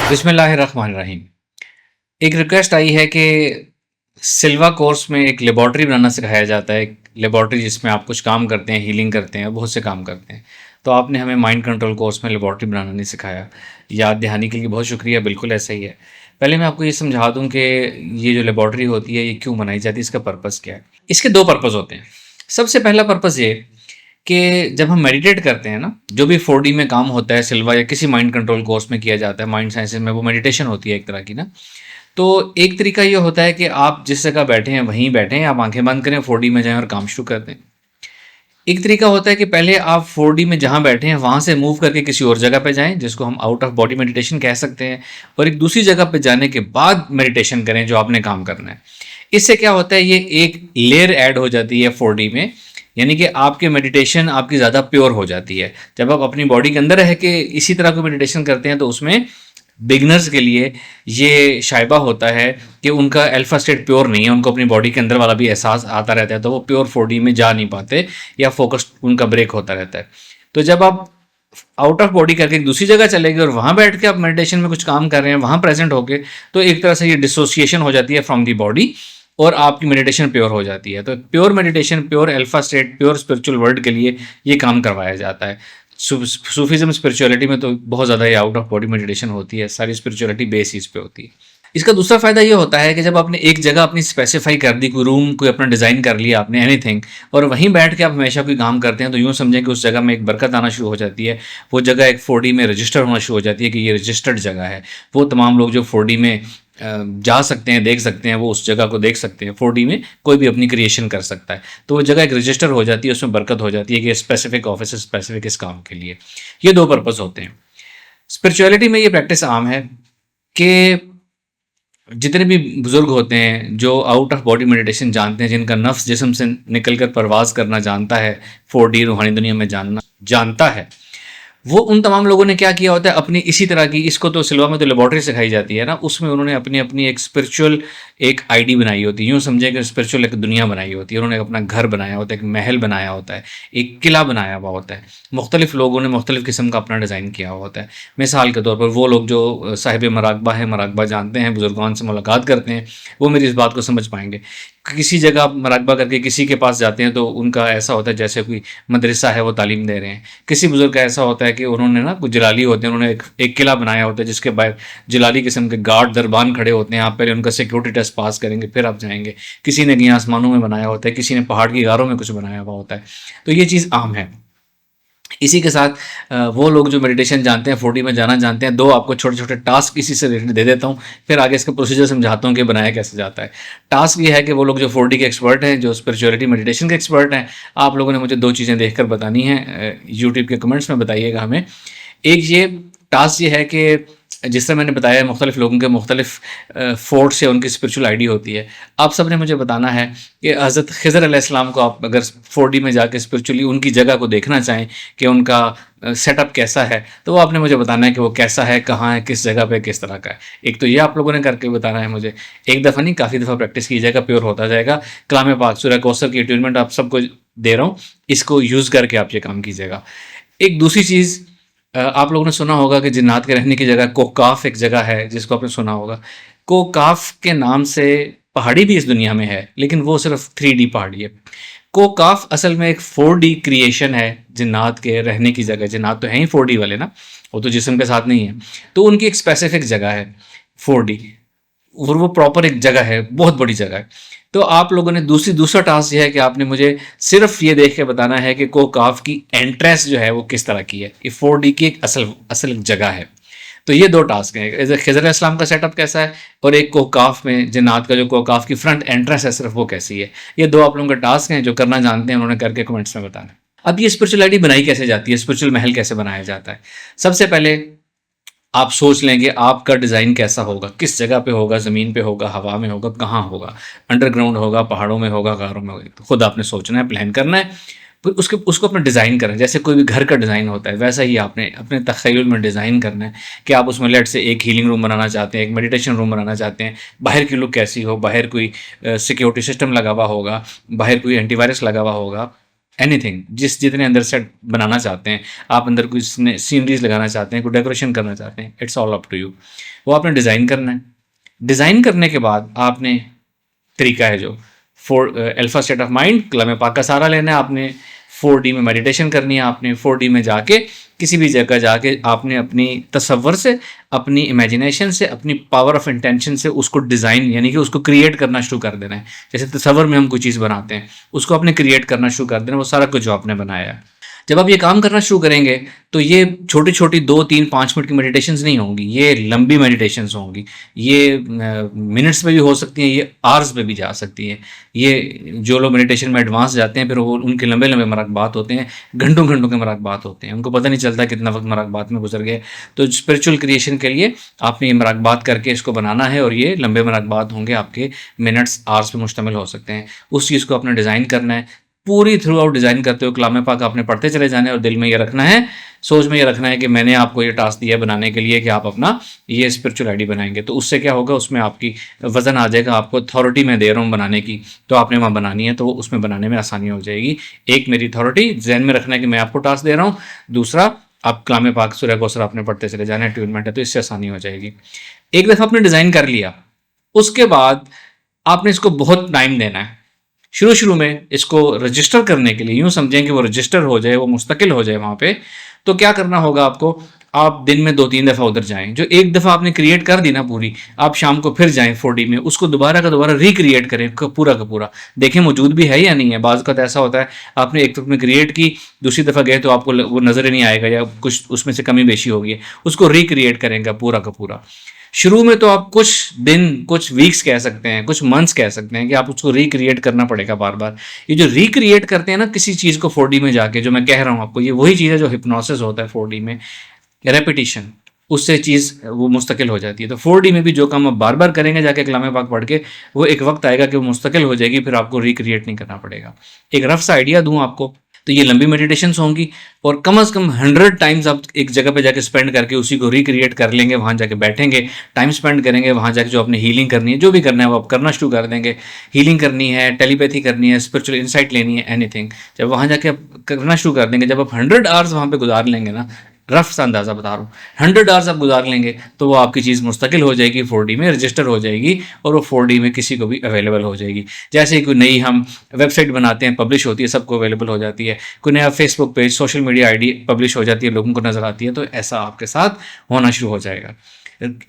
बिस्मिल्लाहिर्रहमानिर्रहीम। एक रिक्वेस्ट आई है कि सिल्वा कोर्स में एक लेबॉर्ट्री बनाना सिखाया जाता है। एक लेबॉर्ट्री जिसमें आप कुछ काम करते हैं, हीलिंग करते हैं, बहुत से काम करते हैं। तो आपने हमें माइंड कंट्रोल कोर्स में लेबॉर्ट्री बनाना नहीं सिखाया। याद दहानी के लिए बहुत शुक्रिया, बिल्कुल ऐसा ही है। पहले मैं आपको ये समझा दूँ कि ये जो लेबॉर्ट्री होती है ये क्यों बनाई जाती है, इसका पर्पज़ क्या है। इसके 2 पर्पज़ होते हैं। सबसे पहला पर्पज़ ये कि जब हम मेडिटेट करते हैं ना, जो भी 4D में काम होता है सिल्वा या किसी माइंड कंट्रोल कोर्स में किया जाता है, माइंड साइंसेज में वो मेडिटेशन होती है एक तरह की ना। तो एक तरीका ये होता है कि आप जिस जगह बैठे हैं वहीं बैठें, आप आंखें बंद करें, 4D में जाएं और काम शुरू कर दें। एक तरीका होता है कि पहले आप 4D में जहाँ बैठे हैं वहाँ से मूव करके किसी और जगह पे जाएं, जिसको हम आउट ऑफ बॉडी मेडिटेशन कह सकते हैं, और एक दूसरी जगह पे जाने के बाद मेडिटेशन करें जो आपने काम करना है। इससे क्या होता है, ये एक लेयर ऐड हो जाती है 4D में, यानी कि आपके मेडिटेशन आपकी ज़्यादा प्योर हो जाती है। जब आप अपनी बॉडी के अंदर रह के इसी तरह को मेडिटेशन करते हैं तो उसमें बिगनर्स के लिए ये शायबा होता है कि उनका अल्फा स्टेट प्योर नहीं है, उनको अपनी बॉडी के अंदर वाला भी एहसास आता रहता है, तो वो प्योर 4D में जा नहीं पाते या फोकस उनका ब्रेक होता रहता है। तो जब आप आउट ऑफ बॉडी करके एक दूसरी जगह चले गए और वहाँ बैठ के आप मेडिटेशन में कुछ काम कर रहे हैं, वहाँ प्रेजेंट होके, तो एक तरह से ये डिसोसिएशन हो जाती है फ्रॉम दी बॉडी और आपकी मेडिटेशन प्योर हो जाती है। तो pure meditation, pure alpha state, pure spiritual world के लिए ये काम करवाया जाता है। सूफीज़्म स्पिरिचुअलिटी में तो बहुत ज़्यादा ये आउट ऑफ बॉडी मेडिटेशन होती है, सारी स्पिरिचुअलिटी बेस इस पे होती है। इसका दूसरा फ़ायदा ये होता है कि जब आपने एक जगह अपनी स्पेसिफाई कर दी, कोई रूम कोई अपना डिज़ाइन कर लिया आपने, एनीथिंग, और वहीं बैठ के आप हमेशा कोई काम करते हैं, तो यूँ समझें कि उस जगह में एक बरकत आना शुरू हो जाती है। वो जगह एक 4D में रजिस्टर होना शुरू हो जाती है कि ये रजिस्टर्ड जगह है। वो तमाम लोग जो 4D में जा सकते हैं, देख सकते हैं, वो उस जगह को देख सकते हैं। 4D में कोई भी अपनी क्रिएशन कर सकता है, तो वो जगह एक रजिस्टर हो जाती है, उसमें बरकत हो जाती है कि स्पेसिफिक ऑफिस स्पेसिफिक इस काम के लिए। ये 2 पर्पज़ होते हैं। स्पिरिचुअलिटी में ये प्रैक्टिस आम है कि जितने भी बुजुर्ग होते हैं जो आउट ऑफ बॉडी मेडिटेशन जानते हैं, जिनका नफ्स जिस्म से निकल कर परवाज करना जानता है, 4D रूहानी दुनिया में जानना जानता है, वो उन तमाम लोगों ने क्या किया होता है, अपनी इसी तरह की, इसको तो सिल्वा में तो लेबॉर्ट्री सिखाई जाती है ना, उसमें उन्होंने अपनी अपनी एक स्पिरिचुअल एक आईडी बनाई होती है। यूँ समझे कि स्पिरिचुअल एक दुनिया बनाई होती है। उन्होंने अपना घर बनाया होता है, एक महल बनाया होता है, एक किला बनाया हुआ होता है। मुख्तलिफ लोगों ने मुख्तलिफ किस्म का अपना डिज़ाइन किया हुआ होता है। मिसाल के तौर पर वो लोग जो साहिब मराकबा है, मराकबा जानते हैं, बुजुर्गान से मुलाकात करते हैं, वो मेरी इस बात को समझ पाएंगे। किसी जगह आप मराकबा करके किसी के पास जाते हैं तो उनका ऐसा होता है जैसे कोई मदरसा है, वो तालीम दे रहे हैं। किसी बुजुर्ग का ऐसा होता है कि उन्होंने ना कुछ जलाली होते हैं, उन्होंने एक किला बनाया होता है जिसके बाहर जलाली किस्म के गार्ड दरबान खड़े होते हैं। आप पहले उनका सिक्योरिटी टेस्ट पास करेंगे, फिर आप जाएंगे। किसी ने कहीं आसमानों में बनाया होता है, किसी ने पहाड़ की गारों में कुछ बनाया हुआ होता है। तो ये चीज़ आम है। इसी के साथ वो लोग जो मेडिटेशन जानते हैं, 4D में जाना जानते हैं, 2 आपको छोटे छोटे टास्क इसी से रिलेटेड दे देता हूँ, फिर आगे इसका प्रोसीजर समझाता हूँ कि बनाया कैसे जाता है। टास्क ये है कि वो लोग जो 4D के एक्सपर्ट हैं, जो स्पिरिचुअलिटी मेडिटेशन के एक्सपर्ट हैं, आप लोगों ने मुझे 2 चीज़ें देखकर बतानी हैं। यूट्यूब के कमेंट्स में बताइएगा हमें। एक ये टास्क ये है कि जिस तरह मैंने बताया, मुख्तलिफ लोगों के मुख्तलिफ फोर्ट से उनकी स्पिरिचुअल आईडी होती है। आप सब ने मुझे बताना है कि हज़रत ख़िज़र अलैहिस्सलाम को आप अगर 4D में जाके स्पिरिचुअली उनकी जगह को देखना चाहें कि उनका सेटअप कैसा है, तो वो आपने मुझे बताना है कि वो कैसा है, कहाँ है, किस जगह पे, किस तरह का है। एक तो ये आप लोगों ने करके बताना है मुझे। एक दफ़ा नहीं, काफ़ी दफ़ा प्रैक्टिस कीजिएगा, प्योर होता जाएगा। कलाम पाक सूरह कौसर की ट्यूनमेंट आप सबको दे रहा हूँ, इसको यूज़ करके आप ये काम कीजिएगा। एक दूसरी चीज़, आप लोगों ने सुना होगा कि जिन्नात के रहने की जगह कोकाफ एक जगह है, जिसको आपने सुना होगा। कोकाफ के नाम से पहाड़ी भी इस दुनिया में है, लेकिन वो सिर्फ 3D पहाड़ी है। कोकाफ असल में एक 4D क्रिएशन है, जिन्नात के रहने की जगह। जिन्नात तो हैं ही 4D वाले ना, वो तो जिस्म के साथ नहीं है, तो उनकी एक स्पेसिफिक जगह है 4D, और वो प्रॉपर एक जगह है, बहुत बड़ी जगह है। तो आप लोगों ने दूसरा टास्क ये है कि आपने मुझे सिर्फ ये देख के बताना है कि कोकाफ की एंट्रेंस जो है वो किस तरह की है। ये 4D की एक असल जगह है। तो ये 2 टास्क हैं, खिज़र इस्लाम का सेटअप कैसा है, और एक कोकाफ में जिन्नात का जो कोकाफ की फ्रंट एंट्रेंस है सिर्फ वो कैसी है। ये 2 आप लोगों के टास्क हैं, जो करना जानते हैं उन्होंने करके कमेंट्स में बताना है। अब ये स्पिरिचुअल आईडी बनाई कैसे जाती है, स्पिरिचुअल महल कैसे बनाया जाता है। सबसे पहले आप सोच लेंगे आपका डिज़ाइन कैसा होगा, किस जगह पे होगा, ज़मीन पे होगा, हवा में होगा, कहाँ होगा, अंडरग्राउंड होगा, पहाड़ों में होगा, गारों में होगा। तो खुद आपने सोचना है, प्लान करना है, फिर उसको अपना डिज़ाइन करना है। जैसे कोई भी घर का डिज़ाइन होता है, वैसा ही आपने अपने तख़य्युल में डिज़ाइन करना है कि आप उसमें लेट से एक हीलिंग रूम बनाना चाहते हैं, एक मेडिटेशन रूम बनाना चाहते हैं। बाहर की लुक कैसी हो, बाहर कोई सिक्योरिटी सिस्टम लगा हुआ होगा, बाहर कोई एंटीवायरस लगा हुआ होगा, एनीथिंग, जितने अंदर सेट बनाना चाहते हैं, आप अंदर कुछ सीनरीज लगाना चाहते हैं, कोई डेकोरेशन करना चाहते हैं, it's all up to you. वो आपने डिज़ाइन करना है। डिज़ाइन करने के बाद आपने, तरीका है जो अल्फा स्टेट ऑफ माइंड, कलाम पाक का सहारा लेना है आपने। 4D में मेडिटेशन करनी है आपने। 4D में जाके किसी भी जगह जाके आपने अपनी तसव्वुर से, अपनी इमेजिनेशन से, अपनी पावर ऑफ इंटेंशन से उसको डिज़ाइन यानी कि उसको क्रिएट करना शुरू कर देना है। जैसे तसव्वुर में हम कोई चीज़ बनाते हैं, उसको आपने क्रिएट करना शुरू कर देना, वो सारा कुछ जो आपने बनाया है। जब आप ये काम करना शुरू करेंगे तो ये छोटी छोटी 2 3 5 मिनट की मेडिटेशंस नहीं होंगी, ये लंबी मेडिटेशंस होंगी। ये मिनट्स में भी हो सकती हैं, ये आवर्स में भी जा सकती हैं। ये जो लोग मेडिटेशन में एडवांस जाते हैं फिर वो उनके लंबे लंबे मराकबात होते हैं, घंटों घंटों के मराकबात होते हैं, उनको पता नहीं चलता कितना वक्त मराकबात में गुजर गया। तो स्पिरिचुअल क्रिएशन के लिए आपने ये मराकबात करके इसको बनाना है, और ये लंबे मराकबात होंगे, आपके मिनट्स आवर्स पे मुश्तमिल हो सकते हैं। उस चीज़ को आपने डिज़ाइन करना है। पूरी थ्रू आउट डिज़ाइन करते हुए कलाम पाक आपने पढ़ते चले जाना है, और दिल में ये रखना है, सोच में ये रखना है कि मैंने आपको ये टास्क दिया बनाने के लिए कि आप अपना ये स्पिरिचुअल आईडी बनाएंगे। तो उससे क्या होगा, उसमें आपकी वज़न आ जाएगा, आपको अथॉरिटी मैं दे रहा हूँ बनाने की, तो आपने वहाँ बनानी है, तो उसमें बनाने में आसानी हो जाएगी। एक मेरी अथॉरिटी जहन में रखना है कि मैं आपको टास्क दे रहा हूँ, दूसरा आप कलाम पाक सूरह कौसर आपने पढ़ते चले जाना है, ट्यूनमेंट है, तो इससे आसानी हो जाएगी। एक दफ़ा आपने डिज़ाइन कर लिया, उसके बाद आपने इसको बहुत टाइम देना है। शुरू में इसको रजिस्टर करने के लिए, यूँ समझें कि वो रजिस्टर हो जाए, वो मुस्तकिल हो जाए वहाँ पे, तो क्या करना होगा आपको, आप दिन में 2 3 दफ़ा उधर जाएं। जो एक दफ़ा आपने क्रिएट कर दी ना पूरी, आप शाम को फिर जाएं 4D में, उसको दोबारा का दोबारा रिक्रिएट करें पूरा का पूरा, देखें मौजूद भी है या नहीं है। बाज़ का तो ऐसा होता है आपने एक दफ़ा में क्रिएट की, दूसरी दफ़ा गए तो आपको वो नज़र ही नहीं आएगा, या कुछ उसमें से कमी बेशी होगी, उसको रिक्रिएट करेंगे पूरा का पूरा। शुरू में तो आप कुछ दिन, कुछ वीक्स कह सकते हैं, कुछ मंथ्स कह सकते हैं कि आप उसको रिक्रिएट करना पड़ेगा बार बार। ये जो रिक्रिएट करते हैं ना किसी चीज़ को 4D में जाके, जो मैं कह रहा हूँ आपको, ये वही चीज़ है जो हिप्नोसिस होता है 4D में, रेपिटिशन, उससे चीज़ वो मुस्तकिल हो जाती है। तो 4D में भी जो काम आप बार बार करेंगे जाके कलाम पाक पढ़ के, वो एक वक्त आएगा कि वो मुस्तकिल हो जाएगी, फिर आपको रिक्रिएट नहीं करना पड़ेगा। एक रफ सा आइडिया दूँ आपको, तो ये लंबी मेडिटेशंस होंगी, और कम से कम 100 टाइम्स आप एक जगह पे जाके स्पेंड करके उसी को रिक्रिएट कर लेंगे, वहाँ जाके बैठेंगे, टाइम स्पेंड करेंगे, वहाँ जाके जो अपनी हीलिंग करनी है, जो भी करना है वो आप करना शुरू कर देंगे। हीलिंग करनी है, टेलीपैथी करनी है, स्पिरिचुअल इंसाइट लेनी है, एनीथिंग, जब वहाँ जाके आप करना शुरू कर देंगे, जब आप 100 आवर्स वहाँ पे गुजार लेंगे ना, रफ सा अंदाज़ा बता रहा हूँ, 100 आवर्स आप गुजार लेंगे तो वो आपकी चीज़ मुस्तकिल हो जाएगी, 4D में रजिस्टर हो जाएगी, और वो 4D में किसी को भी अवेलेबल हो जाएगी। जैसे कोई नई हम वेबसाइट बनाते हैं, पब्लिश होती है, सबको अवेलेबल हो जाती है, कोई नया Facebook page, social media ID publish हो जाती है, लोगों को नज़र आती है, तो ऐसा आपके साथ होना शुरू हो जाएगा।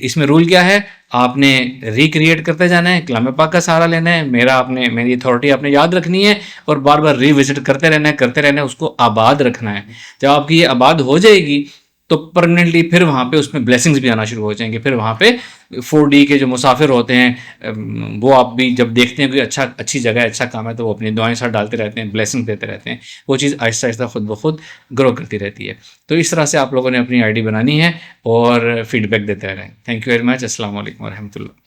इसमें रूल क्या है, आपने रिक्रिएट करते जाना है, कलाम पाक का सहारा लेना है, मेरी अथॉरिटी आपने याद रखनी है, और बार बार रिविजिट करते रहना है, उसको आबाद रखना है। जब आपकी ये आबाद हो जाएगी तो परमानेंटली फिर वहाँ पे उसमें ब्लेसिंग्स भी आना शुरू हो जाएंगे। फिर वहाँ पे 4D के जो मुसाफिर होते हैं, वो आप भी जब देखते हैं कि अच्छी जगह है, अच्छा काम है, तो वो अपनी दुआएं साथ डालते रहते हैं, ब्लेसिंग देते रहते हैं, वो चीज़ आहिस्ता आहिस्ता खुद ब खुद ग्रो करती रहती है। तो इस तरह से आप लोगों ने अपनी आईडी बनानी है और फीडबैक देते रहें। Thank you very much. अस्सलाम वालेकुम रहमतुल्लाह।